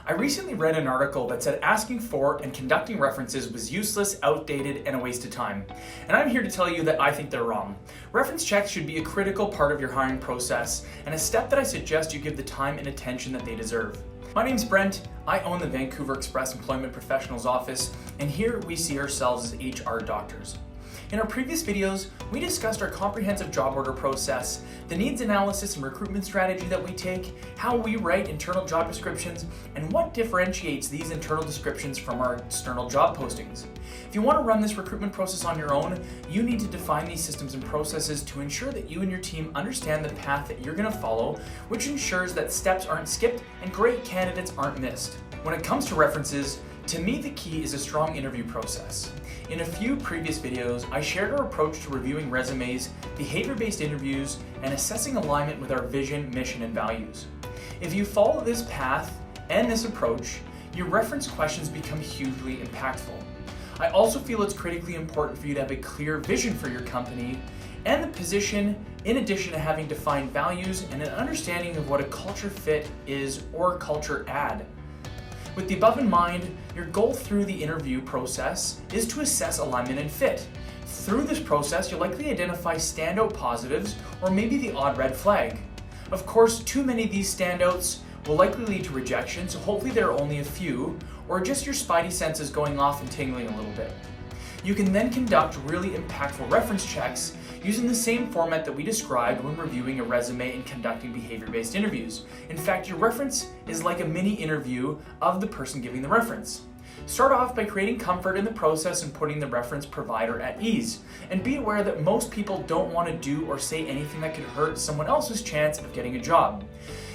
I recently read an article that said asking for and conducting references was useless, outdated, and a waste of time. And I'm here to tell you that I think they're wrong. Reference checks should be a critical part of your hiring process and a step that I suggest you give the time and attention that they deserve. My name's Brent, I own the Vancouver Express Employment Professionals office, and here we see ourselves as HR doctors. In our previous videos, we discussed our comprehensive job order process, the needs analysis and recruitment strategy that we take, how we write internal job descriptions, and what differentiates these internal descriptions from our external job postings. If you want to run this recruitment process on your own, you need to define these systems and processes to ensure that you and your team understand the path that you're going to follow, which ensures that steps aren't skipped and great candidates aren't missed. When it comes to references, to me, the key is a strong interview process. In a few previous videos, I shared our approach to reviewing resumes, behavior-based interviews, and assessing alignment with our vision, mission, and values. If you follow this path and this approach, your reference questions become hugely impactful. I also feel it's critically important for you to have a clear vision for your company and the position, in addition to having defined values and an understanding of what a culture fit is or culture add. With the above in mind, your goal through the interview process is to assess alignment and fit. Through this process, you'll likely identify standout positives or maybe the odd red flag. Of course, too many of these standouts will likely lead to rejection, so hopefully there are only a few, or just your spidey senses going off and tingling a little bit. You can then conduct really impactful reference checks using the same format that we described when reviewing a resume and conducting behavior-based interviews. In fact, your reference is like a mini interview of the person giving the reference. Start off by creating comfort in the process and putting the reference provider at ease. And be aware that most people don't want to do or say anything that could hurt someone else's chance of getting a job.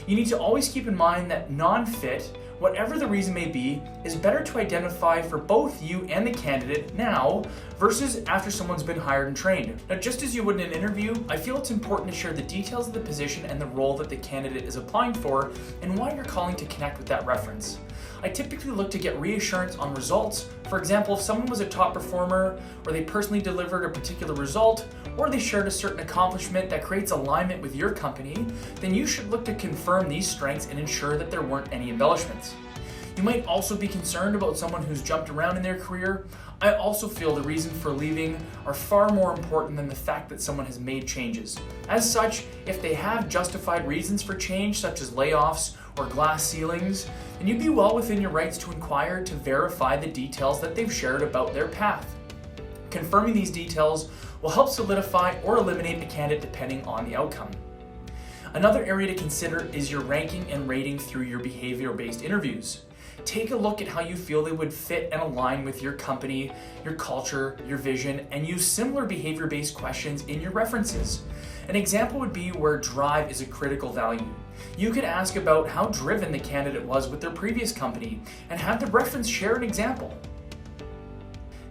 You need to always keep in mind that non-fit, whatever the reason may be, is better to identify for both you and the candidate now versus after someone's been hired and trained. Now, just as you would in an interview, I feel it's important to share the details of the position and the role that the candidate is applying for and why you're calling to connect with that reference. I typically look to get reassurance on results. For example, if someone was a top performer, or they personally delivered a particular result, or they shared a certain accomplishment that creates alignment with your company, then you should look to confirm these strengths and ensure that there weren't any embellishments. You might also be concerned about someone who's jumped around in their career. I also feel the reason for leaving are far more important than the fact that someone has made changes. As such, if they have justified reasons for change, such as layoffs or glass ceilings, then you'd be well within your rights to inquire to verify the details that they've shared about their path. Confirming these details will help solidify or eliminate a candidate depending on the outcome. Another area to consider is your ranking and rating through your behavior-based interviews. Take a look at how you feel they would fit and align with your company, your culture, your vision, and use similar behavior-based questions in your references. An example would be where drive is a critical value. You could ask about how driven the candidate was with their previous company and have the reference share an example.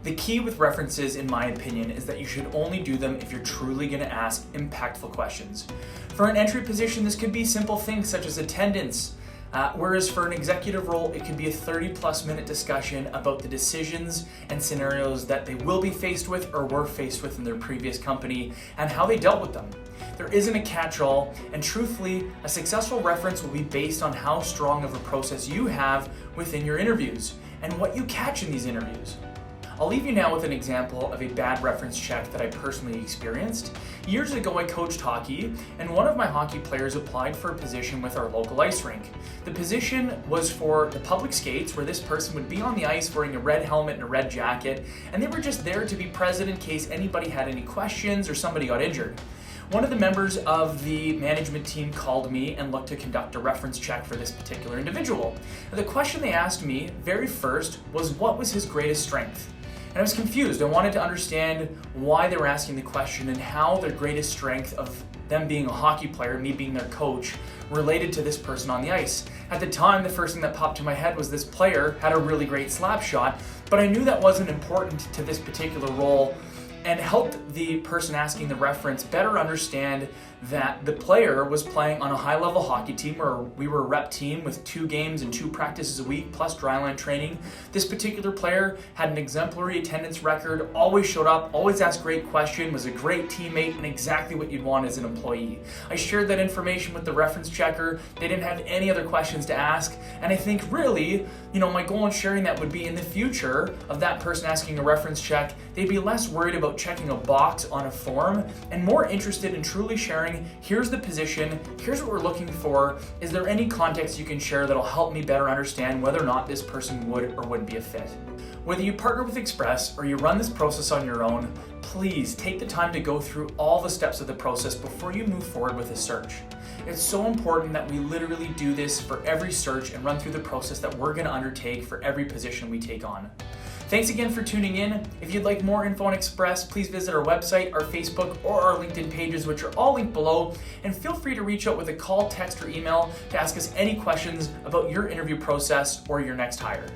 The key with references, in my opinion, is that you should only do them if you're truly going to ask impactful questions. For an entry position, this could be simple things such as attendance, whereas for an executive role, it could be a 30+ minute discussion about the decisions and scenarios that they will be faced with or were faced with in their previous company and how they dealt with them. There isn't a catch-all, and truthfully, a successful reference will be based on how strong of a process you have within your interviews and what you catch in these interviews. I'll leave you now with an example of a bad reference check that I personally experienced. Years ago, I coached hockey, and one of my hockey players applied for a position with our local ice rink. The position was for the public skates, where this person would be on the ice wearing a red helmet and a red jacket, and they were just there to be present in case anybody had any questions or somebody got injured. One of the members of the management team called me and looked to conduct a reference check for this particular individual. And the question they asked me very first was, what was his greatest strength? And I was confused. I wanted to understand why they were asking the question and how their greatest strength of them being a hockey player, me being their coach, related to this person on the ice. At the time, the first thing that popped to my head was this player had a really great slap shot, but I knew that wasn't important to this particular role and helped the person asking the reference better understand that the player was playing on a high-level hockey team where we were a rep team with 2 games and 2 practices a week plus dryland training. This particular player had an exemplary attendance record, always showed up, always asked great questions, was a great teammate, and exactly what you'd want as an employee. I shared that information with the reference checker. They didn't have any other questions to ask, and I think really, my goal in sharing that would be in the future of that person asking a reference check, they'd be less worried about checking a box on a form and more interested in truly sharing, here's the position, here's what we're looking for, is there any context you can share that'll help me better understand whether or not this person would or wouldn't be a fit. Whether you partner with Express or you run this process on your own, please take the time to go through all the steps of the process before you move forward with a search. It's so important that we literally do this for every search and run through the process that we're going to undertake for every position we take on. Thanks again for tuning in. If you'd like more info on Express, please visit our website, our Facebook, or our LinkedIn pages, which are all linked below. And feel free to reach out with a call, text, or email to ask us any questions about your interview process or your next hire.